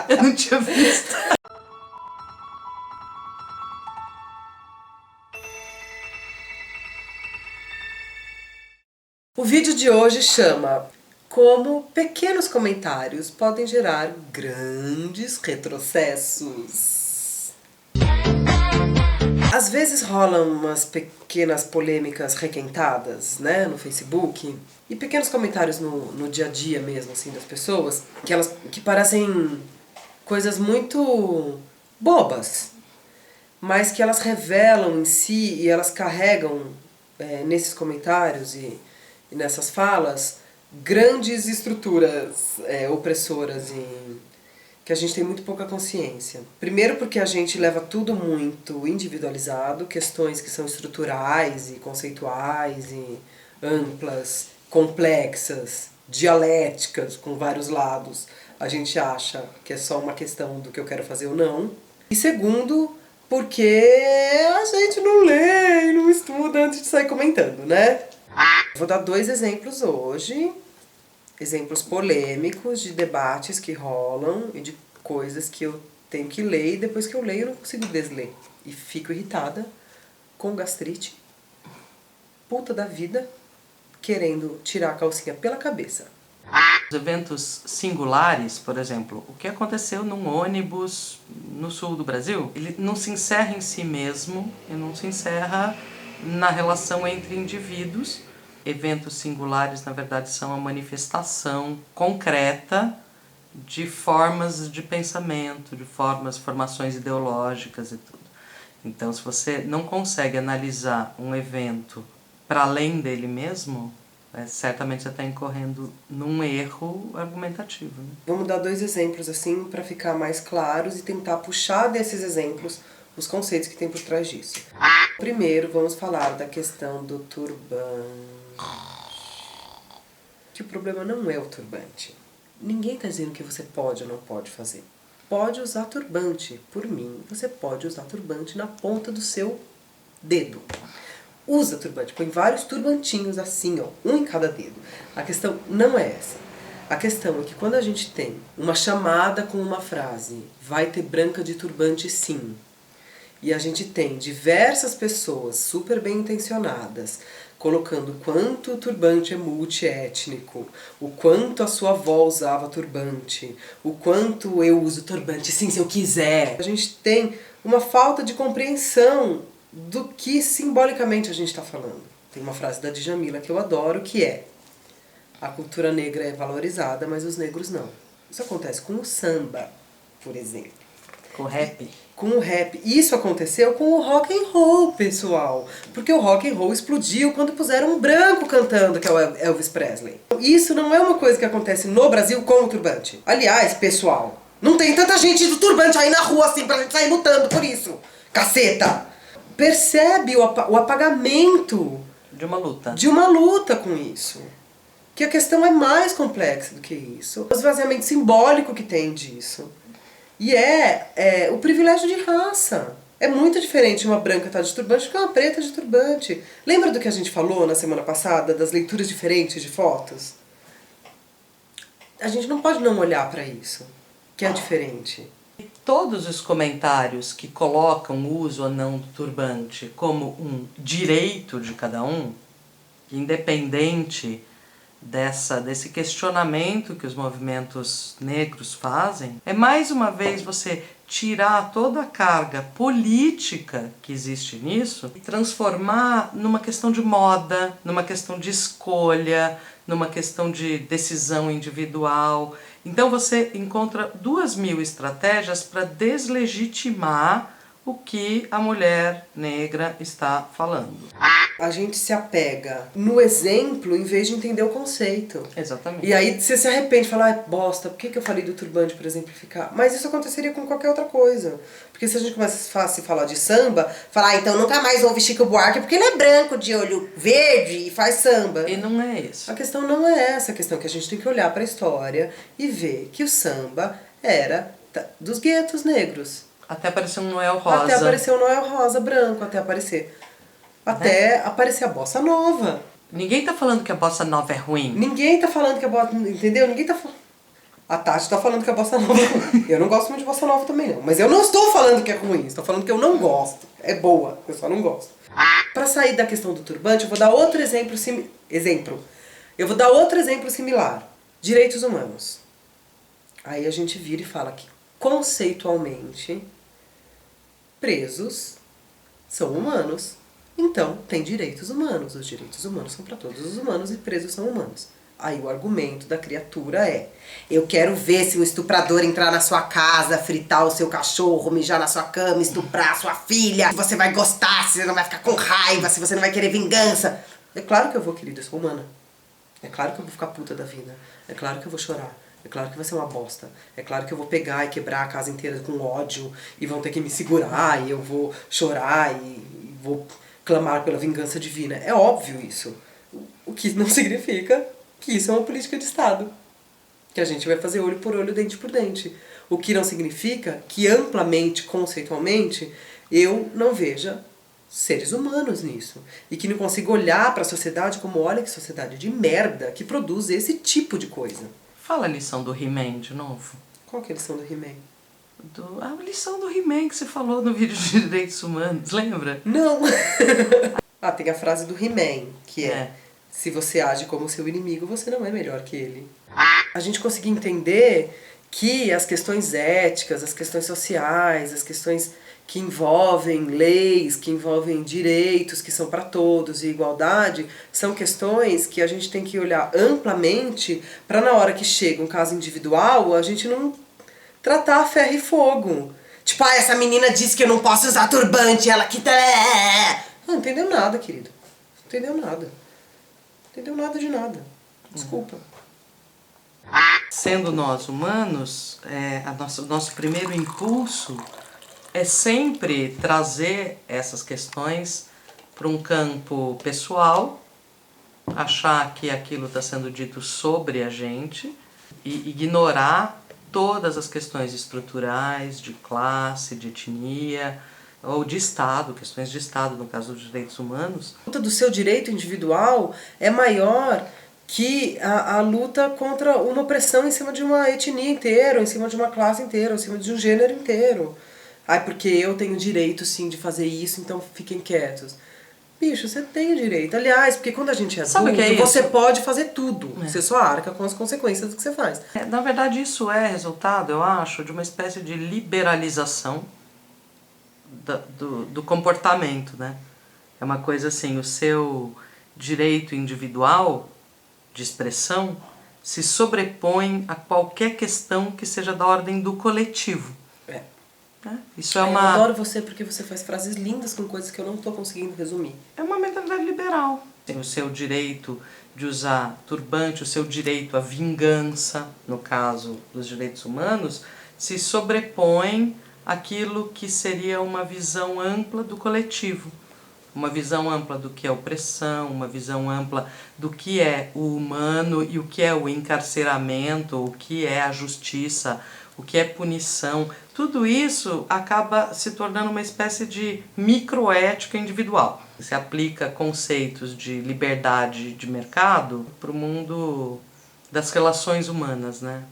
Eu não tinha visto. O vídeo de hoje chama Como pequenos comentários podem gerar grandes retrocessos. Às vezes rolam umas pequenas polêmicas requentadas, né, no Facebook, e pequenos comentários no dia a dia mesmo, assim, das pessoas, que parecem coisas muito bobas, mas que elas revelam em si e elas carregam nesses comentários e nessas falas grandes estruturas opressoras que a gente tem muito pouca consciência. Primeiro porque a gente leva tudo muito individualizado, questões que são estruturais e conceituais e amplas, complexas, dialéticas, com vários lados. A gente acha que é só uma questão do que eu quero fazer ou não. E segundo, porque a gente não lê e não estuda antes de sair comentando, né? Vou dar 2 exemplos hoje. Exemplos polêmicos de debates que rolam e de coisas que eu tenho que ler e depois que eu leio eu não consigo desler. E fico irritada, com gastrite, puta da vida, querendo tirar a calcinha pela cabeça. Os eventos singulares, por exemplo, o que aconteceu num ônibus no sul do Brasil, ele não se encerra em si mesmo, ele não se encerra na relação entre indivíduos. Eventos singulares, na verdade, são a manifestação concreta de formas de pensamento, de formações ideológicas e tudo. Então, se você não consegue analisar um evento para além dele mesmo, certamente você está incorrendo num erro argumentativo. Né? Vamos dar 2 exemplos assim para ficar mais claros e tentar puxar desses exemplos os conceitos que tem por trás disso. Primeiro, vamos falar da questão do turbante. Que o problema não é o turbante. Ninguém está dizendo que você pode ou não pode fazer. Pode usar turbante. Por mim, você pode usar turbante na ponta do seu dedo. Usa turbante. Põe vários turbantinhos assim, ó, um em cada dedo. A questão não é essa. A questão é que quando a gente tem uma chamada com uma frase, vai ter branca de turbante sim, e a gente tem diversas pessoas super bem intencionadas colocando o quanto o turbante é multiétnico, o quanto a sua avó usava turbante, o quanto eu uso turbante sim se eu quiser. A gente tem uma falta de compreensão do que simbolicamente a gente está falando. Tem uma frase da Djamila que eu adoro, que é: a cultura negra é valorizada, mas os negros não. Isso acontece com o samba, por exemplo. Com o rap. Com o rap. Isso aconteceu com o rock and roll, pessoal. Porque o rock and roll explodiu quando puseram um branco cantando, que é o Elvis Presley. Isso não é uma coisa que acontece no Brasil com o turbante. Aliás, pessoal, não tem tanta gente do turbante aí na rua assim pra gente sair lutando por isso. Caceta! Percebe o apagamento De uma luta. De uma luta com isso. Que a questão é mais complexa do que isso. O esvaziamento simbólico que tem disso. E o privilégio de raça. É muito diferente uma branca estar de turbante do que uma preta de turbante. Lembra do que a gente falou na semana passada, das leituras diferentes de fotos? A gente não pode não olhar para isso, que é diferente. Todos os comentários que colocam o uso ou não do turbante como um direito de cada um, independente desse questionamento que os movimentos negros fazem, é mais uma vez você tirar toda a carga política que existe nisso e transformar numa questão de moda, numa questão de escolha, numa questão de decisão individual. Então você encontra 2.000 estratégias para deslegitimar o que a mulher negra está falando. A gente se apega no exemplo em vez de entender o conceito. Exatamente. E aí você se arrepende e fala, bosta, por que eu falei do turbante para exemplificar? Mas isso aconteceria com qualquer outra coisa. Porque se a gente começa a falar de samba, falar, então nunca mais ouve Chico Buarque porque ele é branco, de olho verde e faz samba. E não é isso. A questão não é essa, a questão é que a gente tem que olhar para a história e ver que o samba era dos guetos negros. Até apareceu um Noel Rosa. Até apareceu um Noel Rosa branco, até aparecer a bossa nova. Ninguém tá falando que a bossa nova é ruim. Ninguém tá falando que a bossa... Entendeu? Ninguém tá falando... A Tati tá falando que a bossa nova é ruim. Eu não gosto muito de bossa nova também, não. Mas eu não estou falando que é ruim. Estou falando que eu não gosto. É boa, eu só não gosto. Pra sair da questão do turbante, eu vou dar outro Eu vou dar outro exemplo similar. Direitos humanos. Aí a gente vira e fala que, conceitualmente, presos são humanos. Então, tem direitos humanos. Os direitos humanos são para todos os humanos e presos são humanos. Aí o argumento da criatura é: eu quero ver se um estuprador entrar na sua casa, fritar o seu cachorro, mijar na sua cama, estuprar a sua filha. Se você vai gostar, se você não vai ficar com raiva, se você não vai querer vingança. É claro que eu vou, querida, eu sou humana. É claro que eu vou ficar puta da vida. É claro que eu vou chorar. É claro que vai ser uma bosta. É claro que eu vou pegar e quebrar a casa inteira com ódio e vão ter que me segurar e eu vou chorar e vou clamar pela vingança divina. É óbvio isso. O que não significa que isso é uma política de Estado. Que a gente vai fazer olho por olho, dente por dente. O que não significa que amplamente, conceitualmente, eu não veja seres humanos nisso. E que não consiga olhar para a sociedade como, olha que sociedade de merda que produz esse tipo de coisa. Fala a lição do He-Man de novo. Qual que é a lição do He-Man? A lição do He-Man que você falou no vídeo de direitos humanos, lembra? Não! Tem a frase do He-Man, que é: se você age como seu inimigo, você não é melhor que ele. A gente conseguir entender que as questões éticas, as questões sociais, as questões que envolvem leis, que envolvem direitos que são para todos e igualdade, são questões que a gente tem que olhar amplamente para, na hora que chega um caso individual, a gente não tratar a ferro e fogo. Tipo, essa menina disse que eu não posso usar turbante, ela que tá... Não entendeu nada, querido. Não entendeu nada. Não entendeu nada de nada. Desculpa. Sendo nós humanos, o nosso primeiro impulso é sempre trazer essas questões para um campo pessoal, achar que aquilo está sendo dito sobre a gente e ignorar todas as questões estruturais, de classe, de etnia ou de Estado, questões de Estado, no caso dos direitos humanos. A luta do seu direito individual é maior que a luta contra uma opressão em cima de uma etnia inteira, em cima de uma classe inteira, em cima de um gênero inteiro. Porque eu tenho direito sim de fazer isso, então fiquem quietos. Bicho, você tem o direito. Aliás, porque quando a gente é adulto, você pode fazer tudo. Você só arca com as consequências do que você faz. Na verdade, isso é resultado, eu acho, de uma espécie de liberalização do comportamento, né? É uma coisa assim, o seu direito individual de expressão se sobrepõe a qualquer questão que seja da ordem do coletivo. Isso é Eu adoro você porque você faz frases lindas com coisas que eu não estou conseguindo resumir. É uma mentalidade liberal. Tem o seu direito de usar turbante, o seu direito à vingança, no caso dos direitos humanos, se sobrepõe àquilo que seria uma visão ampla do coletivo. Uma visão ampla do que é opressão, uma visão ampla do que é o humano e o que é o encarceramento, o que é a justiça, o que é punição. Tudo isso acaba se tornando uma espécie de microética individual. Se aplica conceitos de liberdade de mercado para o mundo das relações humanas, né?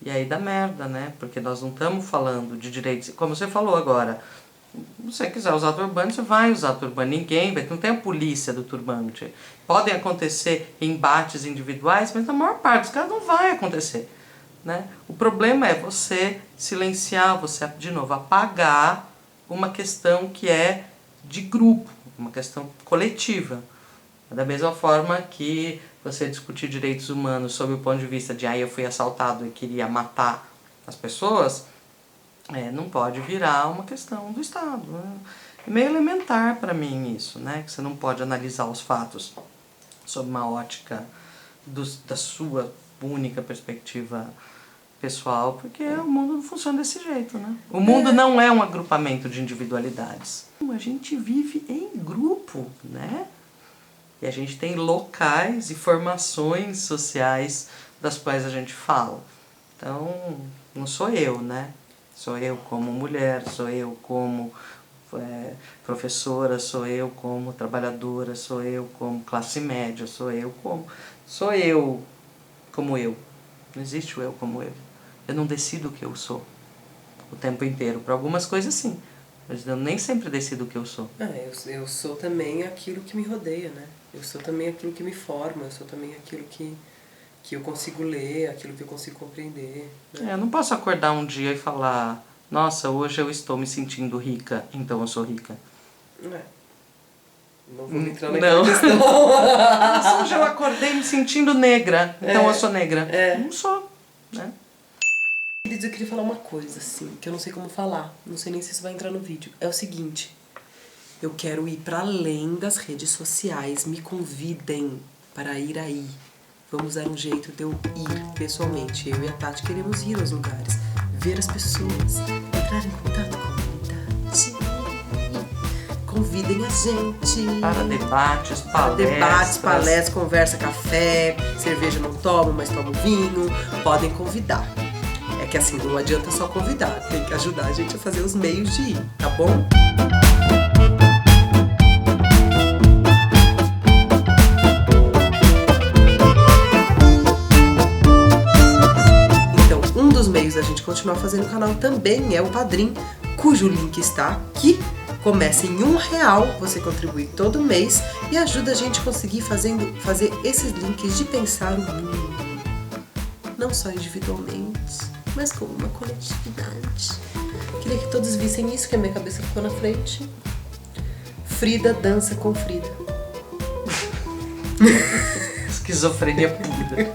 E aí dá merda, né? Porque nós não estamos falando de direitos... Como você falou agora, se você quiser usar turbante, você vai usar turbante. Ninguém vai... Não tem a polícia do turbante. Podem acontecer embates individuais, mas na maior parte dos casos não vai acontecer. Né? O problema é você silenciar, você, de novo, apagar uma questão que é de grupo, uma questão coletiva. Da mesma forma que você discutir direitos humanos sob o ponto de vista de eu fui assaltado e queria matar as pessoas, não pode virar uma questão do Estado. Né? É meio elementar para mim isso, né? Que você não pode analisar os fatos sob uma ótica da sua única perspectiva pessoal, porque o mundo não funciona desse jeito, né? O mundo não é um agrupamento de individualidades. A gente vive em grupo, né? E a gente tem locais e formações sociais das quais a gente fala. Então, não sou eu, né? Sou eu como mulher, sou eu como professora, sou eu como trabalhadora, sou eu como classe média, sou eu como eu. Não existe o eu como eu. Eu não decido o que eu sou o tempo inteiro. Para algumas coisas, sim. Mas eu nem sempre decido o que eu sou. Eu sou também aquilo que me rodeia, né? Eu sou também aquilo que me forma, eu sou também aquilo que eu consigo ler, aquilo que eu consigo compreender. Né? Eu não posso acordar um dia e falar, nossa, hoje eu estou me sentindo rica, então eu sou rica. Não vou entrar naquela questão. Nossa, hoje eu acordei me sentindo negra, então eu sou negra. Não sou, né? Queridos, eu queria falar uma coisa, assim, que eu não sei como falar. Não sei nem se isso vai entrar no vídeo. É o seguinte, eu quero ir para além das redes sociais. Me convidem para ir aí. Vamos dar um jeito de eu ir pessoalmente. Eu e a Tati queremos ir aos lugares, ver as pessoas, entrar em contato com a comunidade. Convidem a gente. Para debates, palestras, conversa, café, cerveja não tomo, mas tomo vinho. Podem convidar. É que assim, não adianta só convidar, tem que ajudar a gente a fazer os meios de ir, tá bom? Então, um dos meios da gente continuar fazendo o canal também é o Padrim, cujo link está aqui. Começa em R$1, você contribui todo mês e ajuda a gente a conseguir fazer esses links de pensar o mundo. Não só individualmente, mas como uma coletividade. Queria que todos vissem isso, que a minha cabeça ficou na frente. Frida dança com Frida. Esquizofrenia pura.